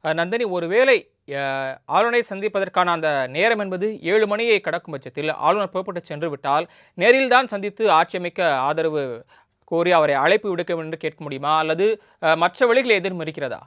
நந்தினி, ஒருவேளை ஆளுநரை சந்திப்பதற்கான அந்த நேரம் என்பது 7 மணியை கடக்கும் பட்சத்தில் ஆளுநர் புறப்பட்டு சென்று விட்டால் நேரில்தான் சந்தித்து ஆட்சி அமைக்க ஆதரவு கோரி அவரை அழைப்பு விடுக்க வேண்டும் என்று கேட்க முடியுமா, அல்லது மற்ற வழிகள் எதிரும் இருக்கிறதா?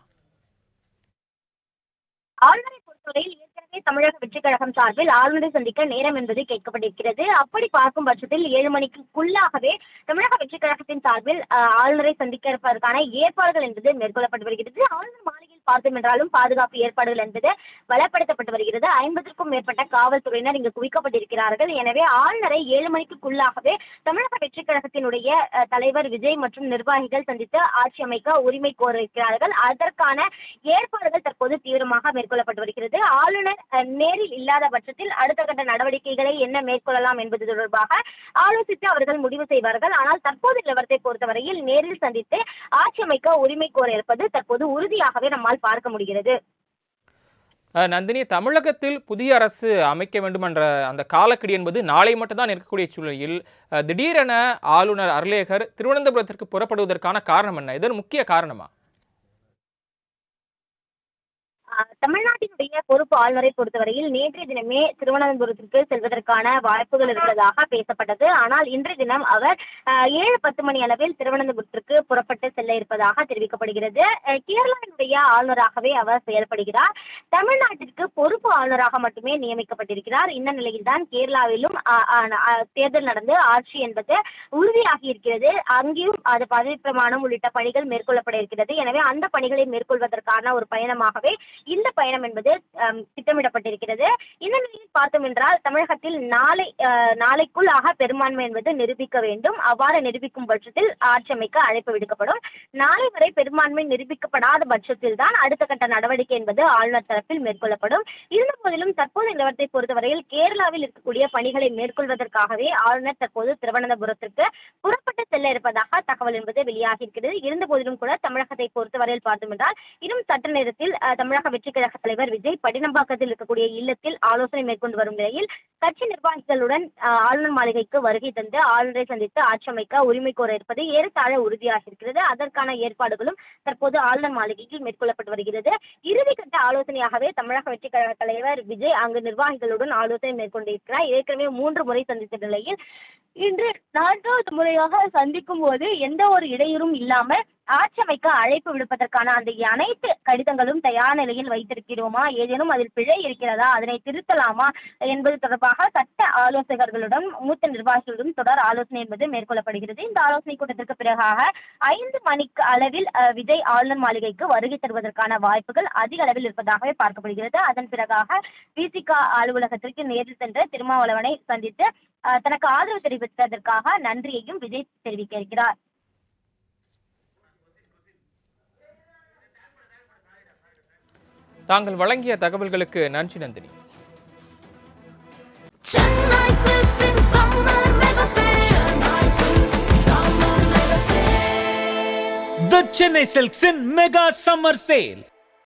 ஆளுநரை பொறுத்தவரையில் ஏற்கனவே தமிழக வெற்றிக் கழகம் சார்பில் ஆளுநரை சந்திக்க நேரம் என்பது கேட்கப்பட்டிருக்கிறது. அப்படி பார்க்கும் பட்சத்தில் 7 மணிக்குள்ளாகவே தமிழக வெற்றிக் கழகத்தின் சார்பில் ஆளுநரை சந்திக்க இருப்பதற்கான ஏற்பாடுகள் என்பது மேற்கொள்ளப்பட்டு வருகிறது. ஆளுநர் மாளிகையில் பார்த்தோம் என்றாலும் பாதுகாப்பு ஏற்பாடுகள் என்பது பலப்படுத்தப்பட்டு வருகிறது. 50க்கும் மேற்பட்ட காவல்துறையினர் இங்கு குவிக்கப்பட்டிருக்கிறார்கள். எனவே ஆளுநரை 7 மணிக்குள்ளாகவே தமிழக வெற்றிக் கழகத்தினுடைய தலைவர் விஜய் மற்றும் நிர்வாகிகள் சந்தித்து ஆட்சி அமைக்க உரிமை கோர இருக்கிறார்கள். அதற்கான ஏற்பாடுகள் தற்போது தீவிரமாக மேற்கொள்ளப்பட்டு வருகிறது. ஆளுநர் நேரில் இல்லாத பட்சத்தில் அடுத்த கட்ட நடவடிக்கைகளை என்ன மேற்கொள்ளலாம் என்பது தொடர்பாக ஆலோசித்து அவர்கள் முடிவு செய்வார்கள். ஆனால் தற்போது நிலவரத்தை பொறுத்தவரையில் நேரில் சந்தித்து ஆட்சி அமைக்க உரிமை கோர இருப்பது தற்போது உறுதியாகவே நம்மால் பார்க்க முடிகிறது. நந்தினி, தமிழகத்தில் புதிய அரசு அமைக்க வேண்டும் என்ற அந்த காலக்கெடு என்பது நாளை மட்டும்தான் இருக்கக்கூடிய சூழலில் திடீரென ஆளுநர் அர்லேகர் திருவனந்தபுரத்திற்கு புறப்படுவதற்கான காரணம் என்ன? இதன் முக்கிய காரணமா? தமிழ்நாட்டினுடைய பொறுப்பு ஆளுநரை பொறுத்தவரையில் நேற்றைய தினமே திருவனந்தபுரத்திற்கு செல்வதற்கான வாய்ப்புகள் இருப்பதாக பேசப்பட்டது. ஆனால் இன்றைய தினம் அவர் 7:10 மணி அளவில் திருவனந்தபுரத்திற்கு புறப்பட்டு செல்ல இருப்பதாக தெரிவிக்கப்படுகிறது. கேரளாவினுடைய ஆளுநராகவே அவர் செயல்படுகிறார். தமிழ்நாட்டிற்கு பொறுப்பு ஆளுநராக மட்டுமே நியமிக்கப்பட்டிருக்கிறார். இந்த நிலையில்தான் கேரளாவிலும் தேர்தல் நடந்து ஆட்சி என்பது உறுதியாகி இருக்கிறது. அங்கேயும் அது பதவி பிரமாணம் உள்ளிட்ட பணிகள் மேற்கொள்ளப்பட இருக்கிறது. எனவே அந்த பணிகளை மேற்கொள்வதற்கான ஒரு பயணமாகவே இந்த பயணம் என்பது திட்டமிடப்பட்டிருக்கிறது. இந்த நிலையில் பார்த்தோம் என்றால் தமிழகத்தில் நாளைக்குள்ளாக பெரும்பான்மை என்பது நிரூபிக்க வேண்டும். அவ்வாறு நிரூபிக்கும் பட்சத்தில் ஆட்சி அமைக்க அழைப்பு விடுக்கப்படும். நாளை வரை பெரும்பான்மை நிரூபிக்கப்படாத பட்சத்தில் தான் அடுத்த கட்ட நடவடிக்கை என்பது ஆளுநர் தரப்பில் மேற்கொள்ளப்படும். இருந்த போதிலும் தற்போது நிலவரத்தை பொறுத்தவரையில் கேரளாவில் இருக்கக்கூடிய பணிகளை மேற்கொள்வதற்காகவே ஆளுநர் தற்போது திருவனந்தபுரத்திற்கு புறப்பட்டு செல்ல இருப்பதாக தகவல் என்பது வெளியாகி இருக்கிறது. இருந்த போதிலும் கூட தமிழகத்தை பொறுத்தவரையில் பார்த்தோம் என்றால் இன்னும் சற்று நேரத்தில் தமிழக வெற்றிக் கழக தலைவர் விஜய் படினம்பாக்கத்தில் இருக்கக்கூடிய இல்லத்தில் ஆலோசனை மேற்கொண்டு வரும் நிலையில் கட்சி நிர்வாகிகளுடன் ஆளுநர் மாளிகைக்கு வருகை தந்து ஆளுநரை சந்தித்து ஆட்சி அமைக்க உரிமை கோர இருப்பது ஏறத்தாழ உறுதியாக இருக்கிறது. அதற்கான ஏற்பாடுகளும் தற்போது ஆளுநர் மாளிகையில் மேற்கொள்ளப்பட்டு வருகிறது. இறுதிக்கட்ட ஆலோசனையாகவே தமிழக வெற்றிக் கழக தலைவர் விஜய் அங்கு நிர்வாகிகளுடன் ஆலோசனை மேற்கொண்டிருக்கிறார். ஏற்கனவே 3 முறை சந்தித்த நிலையில் இன்று 4வது முறையாக சந்திக்கும் போது எந்த ஒரு இடையூறும் இல்லாமல் ஆட்சி அமைக்க அழைப்பு விடுப்பதற்கான அந்த அனைத்து கடிதங்களும் தயார் நிலையில் வைத்திருக்கிறோமா, ஏதேனும் அதில் பிழை இருக்கிறதா, அதனை திருத்தலாமா என்பது தொடர்பாக சட்ட ஆலோசகர்களுடன் மூத்த நிர்வாகிகளுடன் தொடர் ஆலோசனை என்பது மேற்கொள்ளப்படுகிறது. இந்த ஆலோசனை கூட்டத்திற்கு பிறகாக 5 மணிக்கு அளவில் விஜய் ஆளுநர் மாளிகைக்கு வருகை தருவதற்கான வாய்ப்புகள் அதிக அளவில் இருப்பதாகவே பார்க்கப்படுகிறது. அதன் பிறகாக விசிக அலுவலகத்திற்கு நேரில் சென்று திருமாவளவனை சந்தித்து தனக்கு ஆதரவு தெரிவித்ததற்காக நன்றியையும் விஜய் தெரிவிக்க இருக்கிறார். தாங்கள் வழங்கிய தகவல்களுக்கு நன்றி Nandini. The Chennai Silks in Mega Summer Sale.